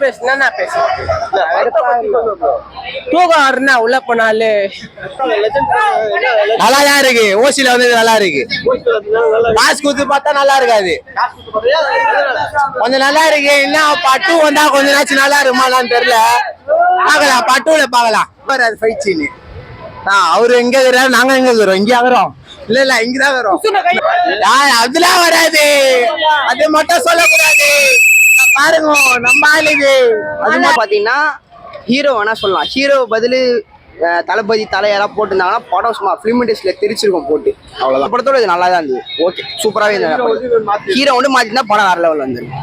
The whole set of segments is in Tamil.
பேசுனா பேசு தூக்கம் வருன்னா உள்ள போனாலே நல்லாதான் இருக்கு. ஓசில வந்து நல்லா இருக்கு. காசு கொடுத்து பார்த்தா நல்லா இருக்காது. கொஞ்சம் நல்லா இருக்கு. என்ன பட்டு வந்தா கொஞ்ச நாச்சு நல்லா இருக்குமான்னு தெரியல. பாக்கலாம், பட்டுல பாக்கலாம். ஃபைட் சீனு அவரு எங்க இருக்கிறாரு, நாங்க எங்க இருக்கிறோம்? இங்க ஆகிறோம். இல்ல இல்ல இங்கதான் வரும். அதெல்லாம் வராது. அது மட்டும் சொல்லக்கூடாது. பாருங்க நம்ம ஆளுது. அது பாத்தீங்கன்னா ஹீரோ வேணா சொல்லலாம். ஹீரோ பதிலு தளபதி தலையெல்லாம் போட்டுருந்தாங்கன்னா படம் சும்மா ஃபிலிம் இண்டஸ்ட்ரியில தெரிச்சிருக்கும் போட்டு. அவ்வளவுதான். படத்தோட இது நல்லா தான் இருந்தது. ஓகே, சூப்பராகவே இருந்தது. ஹீரோ வந்து மாத்தினா படம் வேற லெவல் வந்துடும்.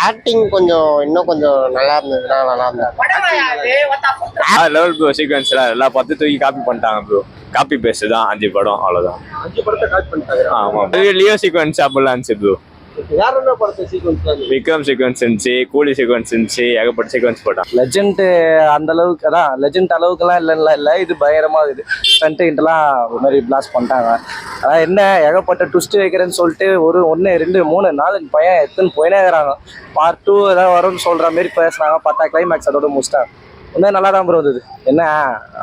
ஆக்டிங் கொஞ்சம் இன்னும் கொஞ்சம் நல்லா இருந்ததுன்னா நல்லா இருந்தது. லெவல் ப்ரோ சீக்வன்ஸ்ல எல்லா பத்து தூக்கி காப்பி பண்ணிட்டாங்க ப்ரோ. காப்பி பேஸ்ட் தான் 5 படம், அவ்வளவுதான். 5 படத்தை காப்பி பண்ணிட்டாங்க. ஆமா, லியோ சீக்வன்ஸ் அப்படிலாம் இருந்துச்சு ப்ரோ. வேற என்ன படத்தை சீக்வன்ஸ்? விக்ரம் சீக்வன்ஸ் இருந்துச்சு, கூலி சீக்வன்ஸ் இருந்துச்சு, ஏகப்பட்ட சீக்வன்ஸ் போட்டான். லெஜெண்ட் அந்த அளவுக்கு அதான் லெஜெண்ட் அளவுக்குலாம் இல்லை. இது பயங்கரமாக இருக்குது. ஸ்டண்ட்டுலாம் ஒரு மாதிரி பிளாஸ்ட் பண்ணிட்டாங்க. அதான் என்ன ஏகப்பட்ட ட்விஸ்ட் வைக்கிறேன்னு சொல்லிட்டு 1 2 3 4 பையன் எத்தனை போயினே இருக்கிறாங்க. பார்ட் 2 ஏதாவது வரும்னு சொல்கிற மாரி பேசுனாங்க. பார்த்தா கிளைமேக்ஸ் அதோட முடிச்சிட்டாங்க. இன்னும் நல்லா தான் ப்ரோ இருந்தது. என்ன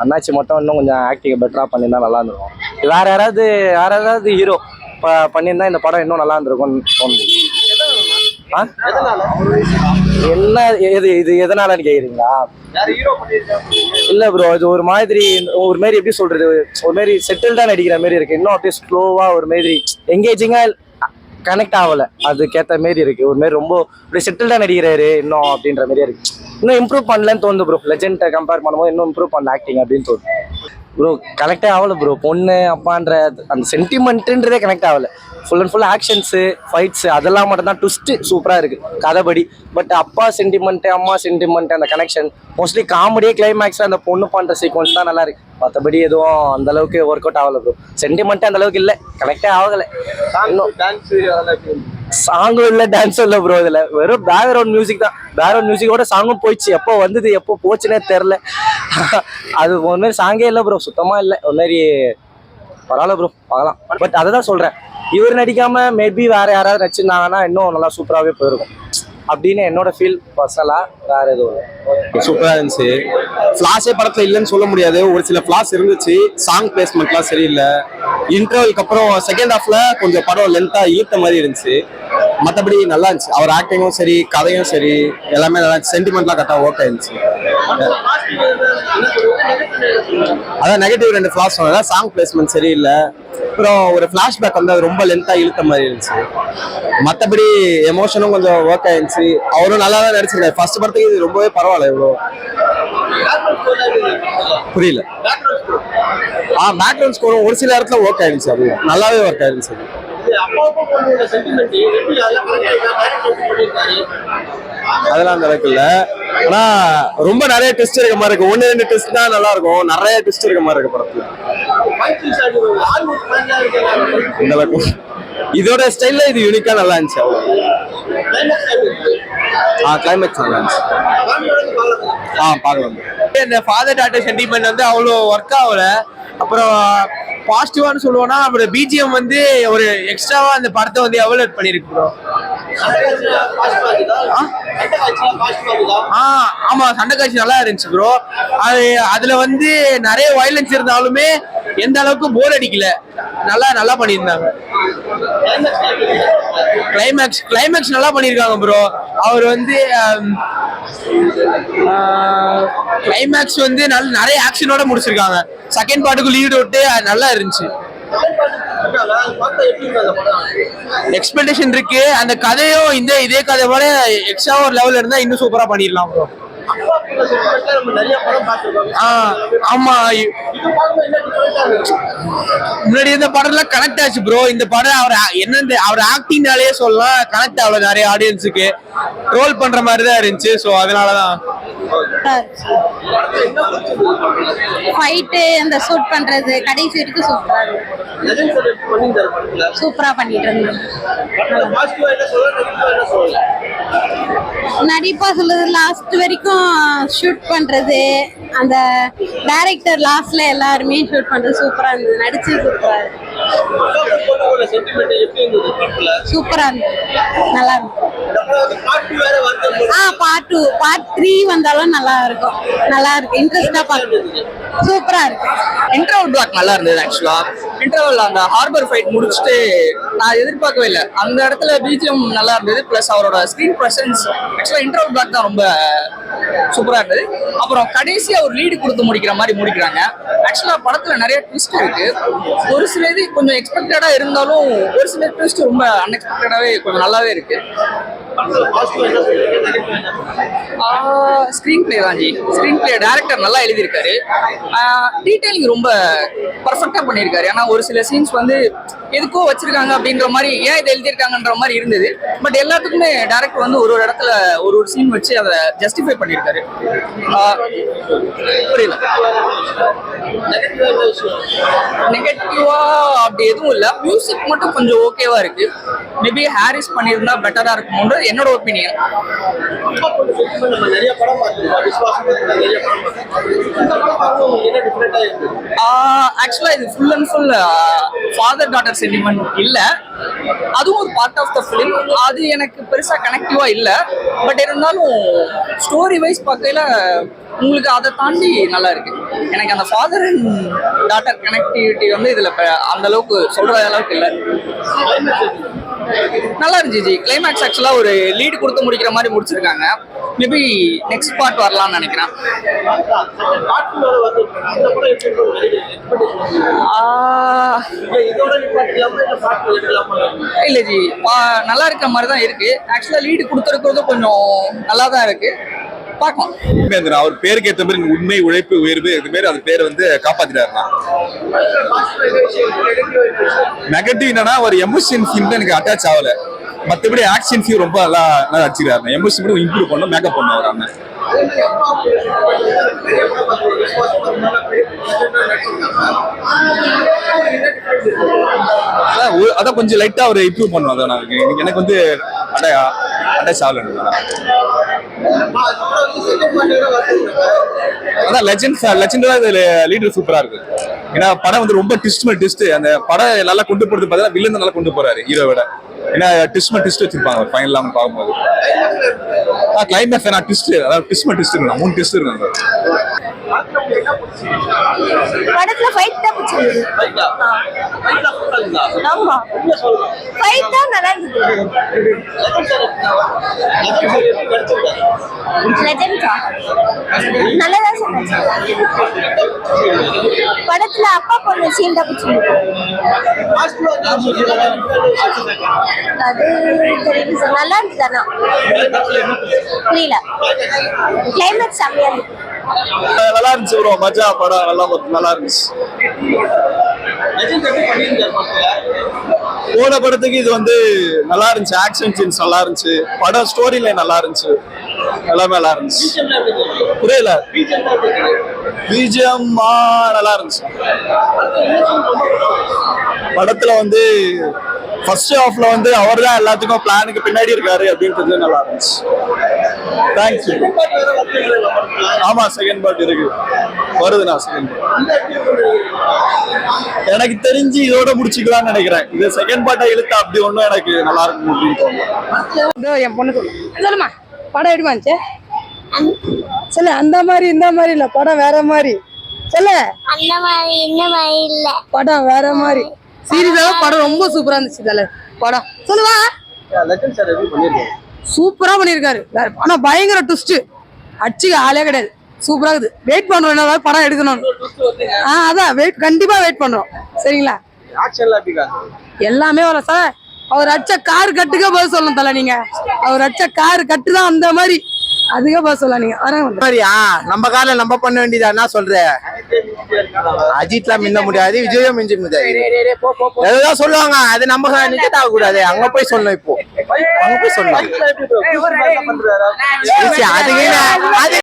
அண்ணாச்சி மட்டும் இன்னும் கொஞ்சம் ஆக்டிங் பெட்டராக பண்ணியிருந்தா நல்லா இருந்திருக்கும். வேற யாராவது ஹீரோ பண்ணியிருந்தா இந்த படம் இன்னும் நல்லா இருந்திருக்கும்னு தோணுது. என்ன இது எதனாலன்னு கேக்குறீங்களா? இல்ல ப்ரோ, இது ஒரு மாதிரி எப்படி சொல்றது, ஒரு மாதிரி செட்டில்டா நடிக்கிற மாதிரி இருக்கு. இன்னும் அப்படியே ஸ்லோவா ஒரு மாதிரி எங்கேஜிங்கா கனெக்ட் ஆகல. அதுக்கேற்ற மாரி இருக்கு. ஒரு மாதிரி ரொம்ப இப்படி செட்டில்டா நடிக்கிறாரு இன்னும் அப்படின்ற மாதிரியே இருக்கு. இன்னும் இம்ப்ரூவ் பண்ணலன்னு தோணுது ப்ரோ. லெஜெண்டை கம்பேர் பண்ணும்போது இன்னும் இம்ப்ரூவ் பண்ணல ஆக்டிங் அப்படின்னு தோணுது ப்ரோ. கனெக்டே ஆகல ப்ரோ. பொண்ணு அப்பான்ற அந்த சென்டிமெண்ட்டுன்றதே கனெக்ட் ஆகல. Full and full actions, fights அதெல்லாம் மட்டும்தான் ட்விஸ்ட்டு சூப்பராக இருக்குது கதைப்படி. பட் அப்பா சென்டிமெண்ட்டு, அம்மா சென்டிமெண்ட்டு, அந்த கனெக்ஷன் மோஸ்ட்லி காமெடியே கிளைமேக்ஸில் அந்த பொண்ணு பண்ணுற சீக்வன்ஸ் தான் நல்லா இருக்கு. மற்றபடி எதுவும் அந்த அளவுக்கு ஒர்க் அவுட் ஆகலை ப்ரோ. சென்டிமெண்ட்டு அந்த அளவுக்கு இல்லை, கனெக்டே ஆகலை. சாங்கும் இல்லை, டான்ஸும் இல்லை ப்ரோ. இதில் வெறும் பேக்ரவுண்ட் மியூசிக் தான். பேக்ரவுண்ட் மியூசிக்கோட சாங்கும் போயிடுச்சு. எப்போ வந்தது எப்போ போச்சுன்னே தெரில. அது ஒரு மாதிரி சாங்கே இல்லை ப்ரோ, சுத்தமாக இல்லை. ஒரு மாதிரி பரவாயில்ல ப்ரோ, பார்க்கலாம். பட் அதை தான் சொல்கிறேன், இவர் நடிக்காம மேபி வேற யாராவது நடிச்சிருந்தாங்கன்னா இன்னும் நல்லா சூப்பராகவே போயிருக்கும் அப்படின்னு என்னோட ஃபீல் பர்சனலாக. வேற எதுவும் சூப்பரா இருந்துச்சு. ஃபிளாஷே படத்துல இல்லைன்னு சொல்ல முடியாது. ஒரு சில ஃபிளாஷ் இருந்துச்சு. சாங் பிளேஸ்மெண்ட்லாம் சரியில்லை. இன்டர்வலுக்கு அப்புறம் செகண்ட் ஹாஃப்ல கொஞ்சம் படம் லென்த்தா ஈர்த்த மாதிரி இருந்துச்சு. மற்றபடி நல்லா இருந்துச்சு. அவர் ஆக்டிங்கும் சரி, கதையும் சரி, எல்லாமே நல்லா இருந்துச்சு. சென்டிமெண்ட்லாம் கரெக்டாக ஓகே இருந்துச்சு. அதான் நெகட்டிவ் 2 ஃபிளாஷ் சொன்னதா. சாங் பிளேஸ்மெண்ட் சரியில்லை. அப்புறம் ஒரு ஃபிளாஷ்பேக் வந்து அது ரொம்ப லென்த்தா இழுத்த மாதிரி இருந்துச்சு. மற்றபடி எமோஷனும் கொஞ்சம் ஓகே இருந்துச்சு. அவரும் நல்லா தான் நடிச்சிருக்காரு. ஃபர்ஸ்ட் படத்துக்கு இது ரொம்பவே பரவாயில்ல. இவ்வளோ புரியல. பேக்ரவுண்ட் ஸ்கோரும் ஒரு சில இடத்துல ஓகே ஆயிருந்துச்சு. அது நல்லாவே ஒர்க் ஆயிருந்துச்சு. அதெல்லாம் அந்த அளவுக்கு இல்ல. ஆனா ரொம்ப நிறைய ட்விஸ்ட் இருக்க மாதிரி இருக்கு. 1 2 ட்விஸ்ட் தான் நல்லா இருக்கும். நிறைய ட்விஸ்ட் இருக்க மாதிரி இருக்கு படத்துல. இந்த அளவுக்கு இதோட ஸ்டைல்ல இது யூனிக்கா நல்லா இருந்துச்சு. கிளைமேக்ஸ் நல்லா இருந்துச்சு. பார்க்கலாம். இந்த ஃபாதர் டாட்டர் சென்டிமெண்ட் வந்து அவ்வளோ ஒர்க் ஆகல. அப்புறம் பாசிட்டிவானு சொல்லுவோம்னா அப்புறம் பிஜிஎம் வந்து ஒரு எக்ஸ்ட்ராவா அந்த படத்தை வந்து எவலுவேட் பண்ணிருக்கு ப்ரோ. ஆமா, சண்டை காட்சி நல்லா இருந்துச்சு ப்ரோ. அதுல வந்து நிறைய வயலன்ஸ் இருந்தாலுமே எந்த அளவுக்கு போர் அடிக்கல. நல்லா பண்ணியிருந்தாங்க. கிளைமேக்ஸ் நல்லா பண்ணியிருக்காங்க ப்ரோ. அவர் வந்து கிளைமேக்ஸ் வந்து நிறைய ஆக்ஷனோட முடிச்சிருக்காங்க. செகண்ட் பார்ட்டுக்கு லீட் விட்டு நல்லா இருந்துச்சு. எக்ஸ்பெக்டேஷன் இருக்கு. அந்த கதையும் இதே கதை போல எக்ஸ்ட்ரா ஒரு லெவல் இருந்தா இன்னும் சூப்பரா பண்ணிடலாம் ப்ரோ. ஆமா, முன்னாடி இந்த படம் எல்லாம் கனெக்ட் ஆச்சு ப்ரோ. இந்த படம் அவர் ஆக்டிங்னாலேயே சொல்லலாம் கனெக்ட் ஆகல. நிறைய ஆடியன்ஸுக்கு ட்ரோல் பண்ற மாதிரி தான் இருந்துச்சு. ஸோ அதனாலதான் ஃபைட்டு அந்த ஷூட் பண்றது கடைசி வரைக்கும் சூப்பரா பண்ணிட்டு இருந்தாங்க. நடிப்பா சொல்றது லாஸ்ட் வரைக்கும் ஷூட் பண்றது, அந்த டைரக்டர் லாஸ்ட்ல எல்லாருமே ஷூட் பண்றது சூப்பரா இருந்தது. நடிச்சு சூப்பரா சூப்பரா இருக்கு, நல்லா இருக்கு. பார்ட் 2 பார்ட் 3 வந்தாலும் நல்லா இருக்கும், நல்லா இருக்கு, இன்ட்ரெஸ்டா பாக்குறது. சூப்பரா இருக்கு. இன்டர்வல் பிளாக் நல்லா இருந்தது. ஆக்சுவலா இன்டர்வல் அந்த ஹார்பர் ஃபைட் முடிச்சுட்டு நான் எதிர்பார்க்கவே இல்லை. அந்த இடத்துல பிஜிஎம் நல்லா இருந்தது, பிளஸ் அவரோட ஸ்கிரீன் பிரசன்ஸ். ஆக்சுவலா இன்டர்வல் பிளாக் தான் ரொம்ப சூப்பரா இருந்தது. அப்புறம் கடைசியா ஒரு லீடு கொடுத்து முடிக்கிற மாதிரி முடிக்கிறாங்க. ஆக்சுவலா படத்துல நிறைய ட்விஸ்ட் இருக்கு. ஒரு சில இது கொஞ்சம் எக்ஸ்பெக்டடா இருந்தாலும் ஒரு சில ட்விஸ்ட் ரொம்ப அன்எக்ஸ்பெக்டடாவே கொஞ்சம் நல்லாவே இருக்கு. ஸ்கிரீன் பிளே தான் ஜி. ஸ்கிரீன் பிளே டைரக்டர் நல்லா எழுதியிருக்காரு. டீடைலிங் ரொம்ப பர்ஃபெக்டா பண்ணியிருக்காரு. ஏன்னா ஒரு சில சீன்ஸ் வந்து எதுக்கோ வச்சிருக்காங்க அப்படின்ற மாதிரி, ஏன் இதை எழுதியிருக்காங்கன்ற மாதிரி இருந்தது. பட் எல்லாத்துக்குமே டைரக்டர் வந்து ஒரு இடத்துல ஒரு சீன் வச்சு அதை ஜஸ்டிஃபை பண்ணியிருக்காரு. புரியல. நெகட்டிவா அப்படி எதுவும் இல்லை. மியூசிக் மட்டும் கொஞ்சம் ஓகேவா இருக்கு. மேபி ஹாரிஸ் பண்ணியிருந்தா பெட்டரா இருக்கும்ன்றது என்னோட ஒப்பீனியன். ஆக்சுவலா இது full and full father daughter sentiment இல்ல. அதுவும் ஒரு பார்ட் ஆஃப் த ஃபிலிம். அது எனக்கு பெருசா கனெக்டிவா இல்ல. பட் இருந்தாலும் ஸ்டோரி வைஸ் பார்க்கல உங்களுக்கு அதை தாண்டி நல்லா இருக்கு. எனக்கு அந்த ஃபாதர் அண்ட் டாட்டர் கனெக்டிவிட்டி வந்து இதுல அந்த அளவுக்கு சொல்ற அளவுக்கு இல்லை. நல்லா இருந்துச்சு ஜி. கிளைமேக்ஸ் ஆக்சுவலா ஒரு லீடு கொடுத்து முடிக்கிற மாதிரி முடிச்சிருக்காங்க. மேபி நெக்ஸ்ட் பார்ட் வரலாம்னு நினைக்கிறேன். இல்ல ஜி, நல்லா இருக்கிற மாதிரி தான் இருக்கு. ஆக்சுவலா லீடு கொடுத்துருக்கிறதும் கொஞ்சம் நல்லா தான் இருக்கு. பார்க்கலாம். அவர் பேருக்கு ஏற்ற மாதிரி உண்மை, உழைப்பு, உயர்வு இது மாதிரி அந்த பேரை வந்து காப்பாத்திட்டாருண்ணா. நெகட்டிவ் என்னன்னா ஒரு எமோஷன் ஃபீல் எனக்கு அட்டாச் ஆகல. மற்றபடி ஆக்ஷன் ஃபீல் ரொம்ப நல்லா அடிச்சுக்கிறாரு. எமோஷன் கூட இம்ப்ரூவ் பண்ணணும், மேக்கப் பண்ணுவார் அண்ணன். அதான் கொஞ்சம் லைட்டா ஒரு இம்ப்ரூவ் பண்ணுவோம். அதான் எனக்கு வந்து அட்டாச் ஆகல. அதான் லெஜெண்டா லீடர் சூப்பரா இருக்கு. ஏன்னா படம் வந்து ரொம்ப ட்விஸ்ட். அந்த படம் நல்லா கொண்டு போறது பார்த்தா வில்லன் நல்லா கொண்டு போறாரு ஹீரோ விட. ஏன்னா ட்விஸ்ட் வச்சிருப்பாங்க ஃபைனல் அவங்க பார்க்கும்போது. கிளைமேக்ஸ் நான் ட்விஸ்ட், அதாவது ட்விஸ்ட் இருக்கு. 3 ட்விஸ்ட் இருக்கு. படத்துல ஃபைட் தான் பிடிச்சிருந்தது. ஆமா, ஃபைட் தான் நல்லா இருந்தது. லெஜெண்டா நல்லதா சொன்னாங்க. படத்துல அப்பா பொண்ணு சீன் தான் பிடிச்சிருந்தது. அது தெரியுது சார், நல்லா இருந்தது. ஆனா புரியல. கிளைமேக்ஸ் செம்மையா இருந்தது. நல்லா இருந்துச்சு ப்ரோ. மஜா படம் நல்லா இருந்துச்சு. போன படத்துக்கு இது வந்து நல்லா இருந்துச்சு. ஆக்ஷன் சீன்ஸ் நல்லா இருந்துச்சு. படம் ஸ்டோரி லைன் நல்லா இருந்துச்சு. எல்லாமே நல்லா இருந்துச்சு. புரியல. பிஜிஎம் நல்லா இருந்துச்சு. படத்துல வந்து ஃபர்ஸ்ட் ஹாஃப்ல வந்து அவர் தான் எல்லாத்துக்கும் பிளானுக்கு பின்னாடி இருக்காரு அப்படின்றது நல்லா இருந்துச்சு. தேங்க்யூ. ஆமா, செகண்ட் பார்ட் இருக்கு, வருதுண்ணா. செகண்ட் எனக்கு தெரிஞ்சு இதோட முடிச்சுக்கலாம்னு நினைக்கிறேன். இது செகண்ட் பார்ட்டா இழுத்தா அப்படி ஒன்றும் எனக்கு நல்லா இருக்கும் அப்படின்னு தோணும். என் பொண்ணு சொல்லுமா, படம் எப்படி வந்துச்சு சொல்லு. அந்த மாதிரி இந்த மாதிரி இல்ல, படம் வேற மாதிரி சொல்லு. அந்த மாதிரி இந்த மாதிரி இல்ல, படம் வேற மாதிரி. சீரியஸாக படம் ரொம்ப சூப்பரா இருந்துச்சு. தல படம் சொல்லுவா. சூப்பரா பண்ணிருக்காரு. ஆனா பயங்கர ட்விஸ்ட், அடிச்சுக்க ஆளே கிடையாது. சூப்பரா இருக்குது. வெயிட் பண்றோம், என்ன படம் எடுக்கணும். அதான் வெயிட், கண்டிப்பா வெயிட் பண்றோம். சரிங்களா. எல்லாமே வரும் சார். அவர் அடிச்ச கார் கட்டுக்க பதில் சொல்லணும் தல. நீங்க அவர் அடிச்ச கார் கட்டு தான் அந்த மாதிரி, அதுக்கே பதில் சொல்லலாம். நீங்க மாதிரியா நம்ம கார்ல நம்ம பண்ண வேண்டியதா? என்ன சொல்ற? அஜித்லாம் மின்ன முடியாது, விஜயும் மிஞ்ச முடியாது. எதாவது சொல்லுவாங்க, அது நம்ம நிஜத்தை ஆக கூடாது. அங்க போய் சொல்லணும். இப்போ அங்க போய் சொல்லணும். அதுக்கு அது